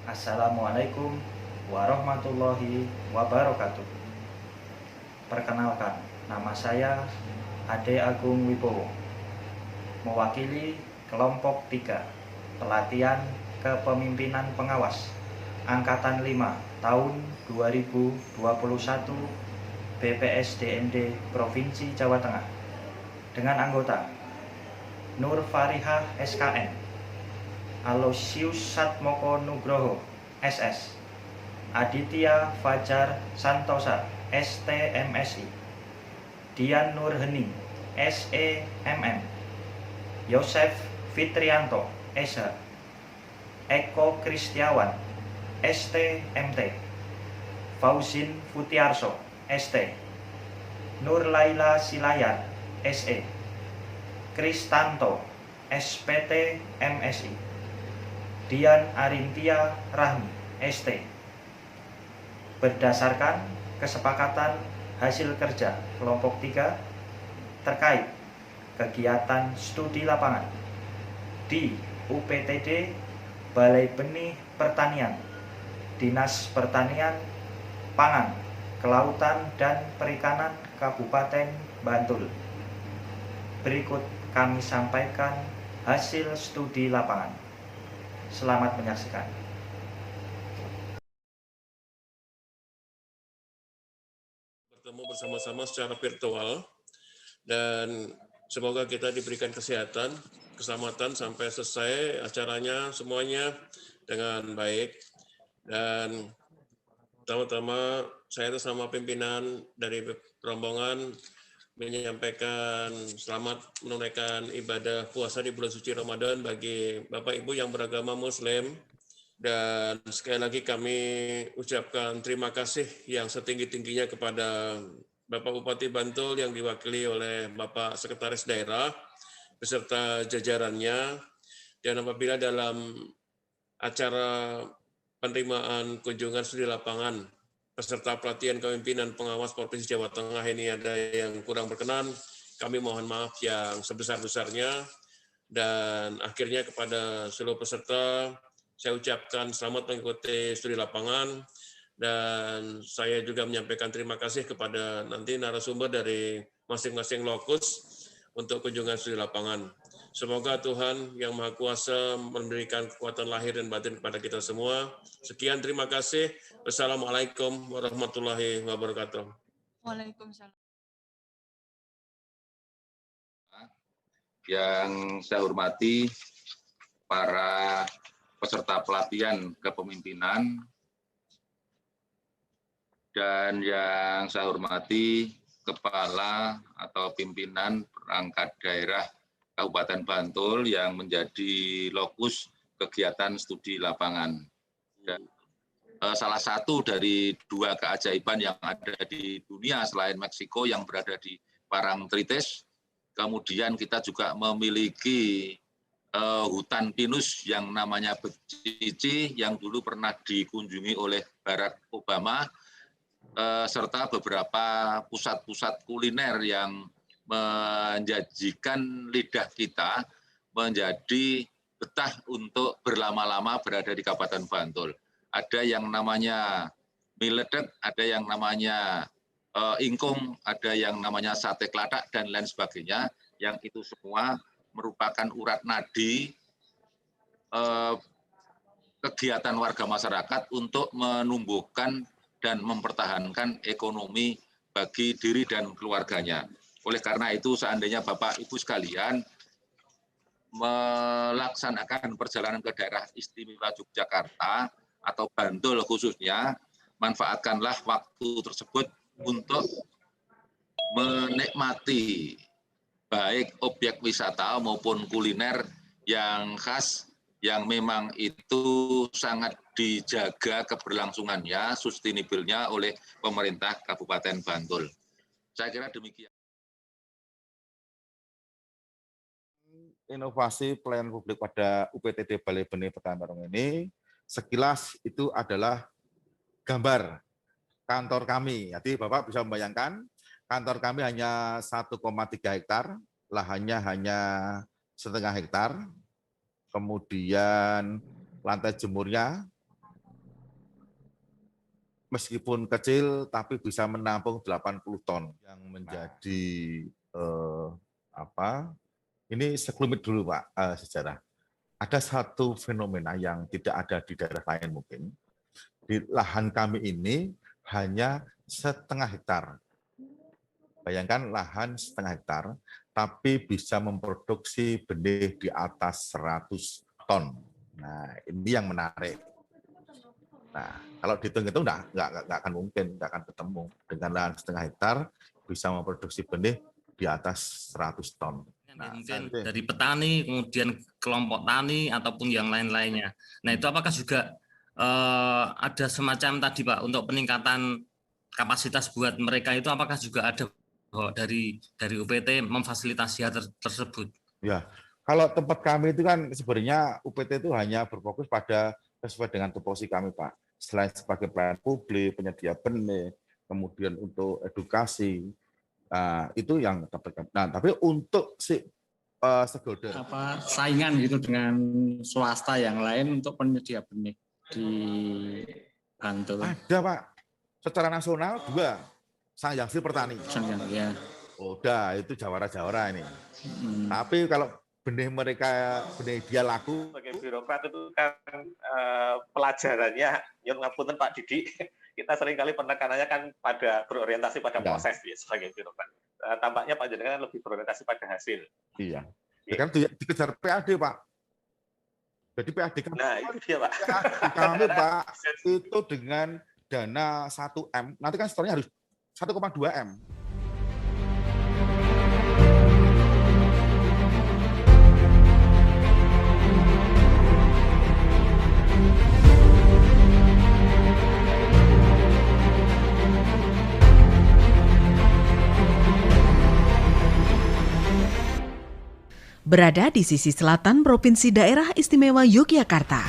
Assalamualaikum warahmatullahi wabarakatuh. Perkenalkan, nama saya Ade Agung Wibowo, mewakili kelompok 3 pelatihan kepemimpinan pengawas Angkatan 5 tahun 2021 BPSDMD Provinsi Jawa Tengah dengan anggota Nur Farihah SKN, Aloysius Satmoko Nugroho SS, Aditya Fajar Santosa STMSI, Dian Nur Hening SEMM, Yosef Fitrianto SH, Eko Kristiawan STMT, Fauzin Futiarso ST, Nur Laila Silayar SE, Kristanto SPT MSI, Dian Arintia Rahmi ST. Berdasarkan kesepakatan hasil kerja kelompok 3 terkait kegiatan studi lapangan di UPTD Balai Benih Pertanian, Dinas Pertanian, Pangan, Kelautan dan Perikanan Kabupaten Bantul. Berikut kami sampaikan hasil studi lapangan. Selamat menyaksikan. Bertemu bersama-sama secara virtual dan semoga kita diberikan kesehatan, keselamatan sampai selesai acaranya semuanya dengan baik. Dan pertama-tama saya atas nama pimpinan dari rombongan menyampaikan selamat menunaikan ibadah puasa di bulan suci Ramadan bagi Bapak Ibu yang beragama Muslim. Dan sekali lagi kami ucapkan terima kasih yang setinggi-tingginya kepada Bapak Bupati Bantul yang diwakili oleh Bapak Sekretaris Daerah beserta jajarannya. Dan apabila dalam acara penerimaan kunjungan studi lapangan peserta pelatihan kepemimpinan pengawas Provinsi Jawa Tengah ini ada yang kurang berkenan, kami mohon maaf yang sebesar-besarnya. Dan akhirnya kepada seluruh peserta, saya ucapkan selamat mengikuti studi lapangan dan saya juga menyampaikan terima kasih kepada nanti narasumber dari masing-masing lokus untuk kunjungan studi lapangan. Semoga Tuhan yang Maha Kuasa memberikan kekuatan lahir dan batin kepada kita semua. Sekian, terima kasih. Wassalamualaikum warahmatullahi wabarakatuh. Waalaikumsalam. Yang saya hormati para peserta pelatihan kepemimpinan dan yang saya hormati kepala atau pimpinan perangkat daerah Kabupaten Bantul yang menjadi lokus kegiatan studi lapangan. Dan salah satu dari 2 keajaiban yang ada di dunia selain Meksiko yang berada di Parangtritis, kemudian kita juga memiliki hutan pinus yang namanya Becici yang dulu pernah dikunjungi oleh Barack Obama, serta beberapa pusat-pusat kuliner yang menjanjikan lidah kita menjadi betah untuk berlama-lama berada di Kabupaten Bantul. Ada yang namanya mie ledek, ada yang namanya ingkung, ada yang namanya sate keladak, dan lain sebagainya, yang itu semua merupakan urat nadi kegiatan warga masyarakat untuk menumbuhkan dan mempertahankan ekonomi bagi diri dan keluarganya. Oleh karena itu, seandainya Bapak Ibu sekalian melaksanakan perjalanan ke daerah istimewa Yogyakarta atau Bantul khususnya, manfaatkanlah waktu tersebut untuk menikmati baik objek wisata maupun kuliner yang khas yang memang itu sangat dijaga keberlangsungannya, sustainable-nya oleh pemerintah Kabupaten Bantul. Saya kira demikian. Inovasi pelayanan publik pada UPTD Balai Benih Pertanian ini sekilas itu adalah gambar kantor kami. Jadi Bapak bisa membayangkan kantor kami hanya 1,3 hektar, lahannya hanya setengah hektar, kemudian lantai jemurnya meskipun kecil tapi bisa menampung 80 ton yang menjadi ini sekelumit dulu Pak sejarah. Ada satu fenomena yang tidak ada di daerah lain mungkin. Di lahan kami ini hanya 0,5 hektar. Bayangkan lahan 0,5 hektar, tapi bisa memproduksi benih di atas 100 ton. Nah, ini yang menarik. Nah, kalau dihitung-hitung nggak akan mungkin, nggak akan ketemu. Dengan lahan 0,5 hektar bisa memproduksi benih di atas 100 ton. Nah, mungkin dari petani, kemudian kelompok tani ataupun yang lain-lainnya. Nah, itu apakah juga ada semacam tadi Pak untuk peningkatan kapasitas buat mereka itu apakah juga ada dari UPT memfasilitasi hal tersebut? Ya, kalau tempat kami itu kan sebenarnya UPT itu hanya berfokus pada sesuai dengan tupoksi kami Pak. Selain sebagai pelayan publik, penyedia benih, kemudian untuk edukasi, itu yang terdekat. Nah, tapi untuk si stakeholder saingan gitu dengan swasta yang lain untuk penyedia benih di Bantul. Ada Pak, secara nasional 2. Sangyangsi Pertani. Ya. Udah, itu jawara-jawara ini. Tapi kalau benih dia laku. Sebagai birokrat itu kan pelajarannya, yang ngapunten Pak Didi, kita seringkali penekanannya kan berorientasi pada proses ya, sebagai birokrat. Tampaknya Pak Jenengan lebih berorientasi pada hasil. Iya. Ya kan dikejar PAD Pak. Jadi PAD kami, nah itu dia Pak. Kami Pak itu dengan dana 1M, nanti kan setornya harus 1,2M. Berada di sisi selatan Provinsi Daerah Istimewa Yogyakarta,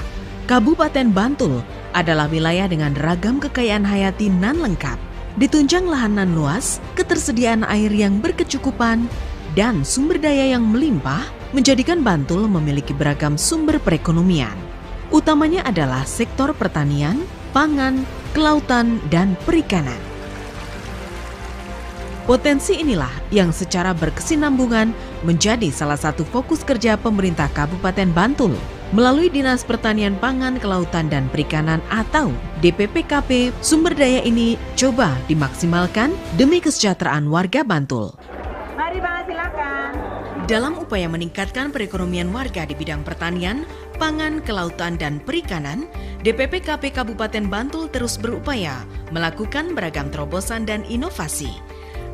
Kabupaten Bantul adalah wilayah dengan ragam kekayaan hayati nan lengkap. Ditunjang lahan nan luas, ketersediaan air yang berkecukupan, dan sumber daya yang melimpah menjadikan Bantul memiliki beragam sumber perekonomian. Utamanya adalah sektor pertanian, pangan, kelautan, dan perikanan. Potensi inilah yang secara berkesinambungan menjadi salah satu fokus kerja pemerintah Kabupaten Bantul melalui Dinas Pertanian Pangan, Kelautan, dan Perikanan atau DPPKP. Sumber daya ini coba dimaksimalkan demi kesejahteraan warga Bantul. Mari Bang, silakan. Dalam upaya meningkatkan perekonomian warga di bidang pertanian, pangan, kelautan, dan perikanan, DPPKP Kabupaten Bantul terus berupaya melakukan beragam terobosan dan inovasi.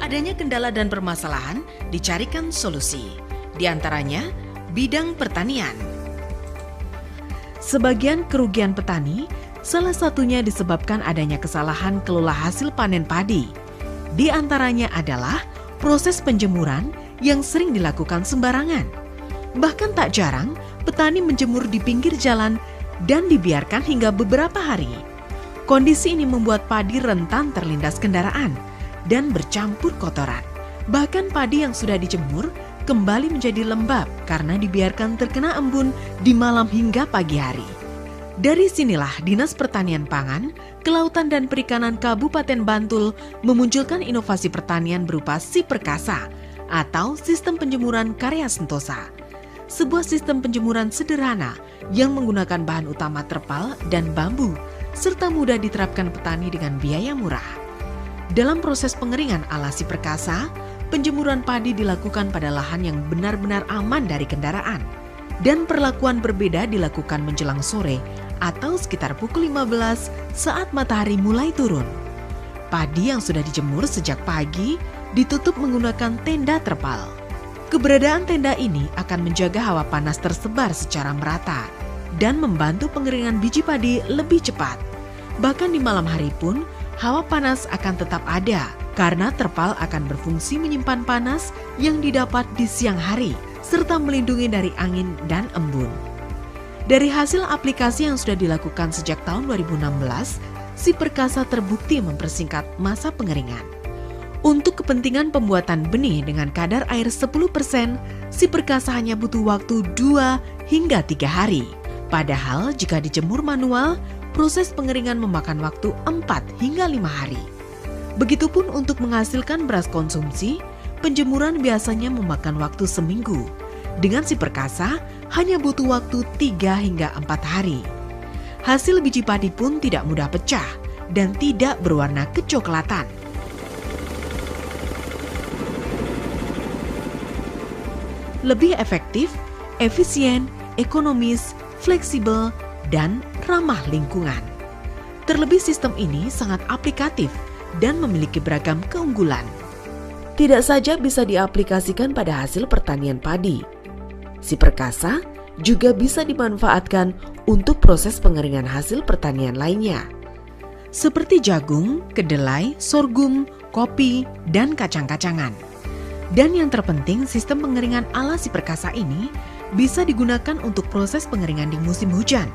Adanya kendala dan permasalahan dicarikan solusi, di antaranya bidang pertanian. Sebagian kerugian petani, salah satunya disebabkan adanya kesalahan kelola hasil panen padi. Di antaranya adalah proses penjemuran yang sering dilakukan sembarangan. Bahkan tak jarang, petani menjemur di pinggir jalan dan dibiarkan hingga beberapa hari. Kondisi ini membuat padi rentan terlindas kendaraan dan bercampur kotoran. Bahkan padi yang sudah dijemur kembali menjadi lembab karena dibiarkan terkena embun di malam hingga pagi hari. Dari sinilah Dinas Pertanian Pangan, Kelautan, dan Perikanan Kabupaten Bantul memunculkan inovasi pertanian berupa Si Perkasa atau Sistem Penjemuran Karya Sentosa. Sebuah sistem penjemuran sederhana yang menggunakan bahan utama terpal dan bambu serta mudah diterapkan petani dengan biaya murah. Dalam proses pengeringan ala Si Perkasa, penjemuran padi dilakukan pada lahan yang benar-benar aman dari kendaraan. Dan perlakuan berbeda dilakukan menjelang sore atau sekitar pukul 15 saat matahari mulai turun. Padi yang sudah dijemur sejak pagi ditutup menggunakan tenda terpal. Keberadaan tenda ini akan menjaga hawa panas tersebar secara merata dan membantu pengeringan biji padi lebih cepat. Bahkan di malam hari pun, hawa panas akan tetap ada karena terpal akan berfungsi menyimpan panas yang didapat di siang hari serta melindungi dari angin dan embun. Dari hasil aplikasi yang sudah dilakukan sejak tahun 2016, Si Perkasa terbukti mempersingkat masa pengeringan. Untuk kepentingan pembuatan benih dengan kadar air 10%, Si Perkasa hanya butuh waktu 2 hingga 3 hari. Padahal jika dijemur manual, proses pengeringan memakan waktu 4 hingga 5 hari. Begitupun untuk menghasilkan beras konsumsi, penjemuran biasanya memakan waktu seminggu. Dengan si perkasa, hanya butuh waktu 3 hingga 4 hari. Hasil biji padi pun tidak mudah pecah dan tidak berwarna kecoklatan. Lebih efektif, efisien, ekonomis, fleksibel, dan ramah lingkungan. Terlebih sistem ini sangat aplikatif dan memiliki beragam keunggulan. Tidak saja bisa diaplikasikan pada hasil pertanian padi, si perkasa juga bisa dimanfaatkan untuk proses pengeringan hasil pertanian lainnya, seperti jagung, kedelai, sorghum, kopi, dan kacang-kacangan. Dan yang terpenting, sistem pengeringan ala si perkasa ini bisa digunakan untuk proses pengeringan di musim hujan,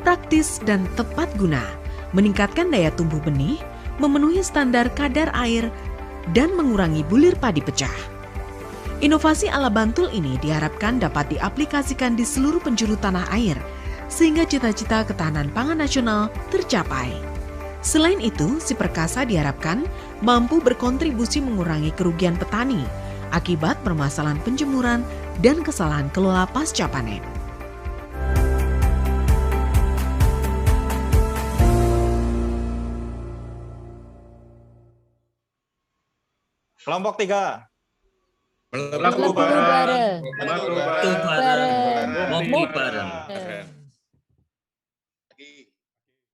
praktis dan tepat guna, meningkatkan daya tumbuh benih, memenuhi standar kadar air, dan mengurangi bulir padi pecah. Inovasi ala Bantul ini diharapkan dapat diaplikasikan di seluruh penjuru tanah air, sehingga cita-cita ketahanan pangan nasional tercapai. Selain itu, si perkasa diharapkan mampu berkontribusi mengurangi kerugian petani akibat permasalahan penjemuran dan kesalahan kelola pasca panen. Kelompok 3. Berlaku bareng. Berlaku bareng. Ngopi bareng.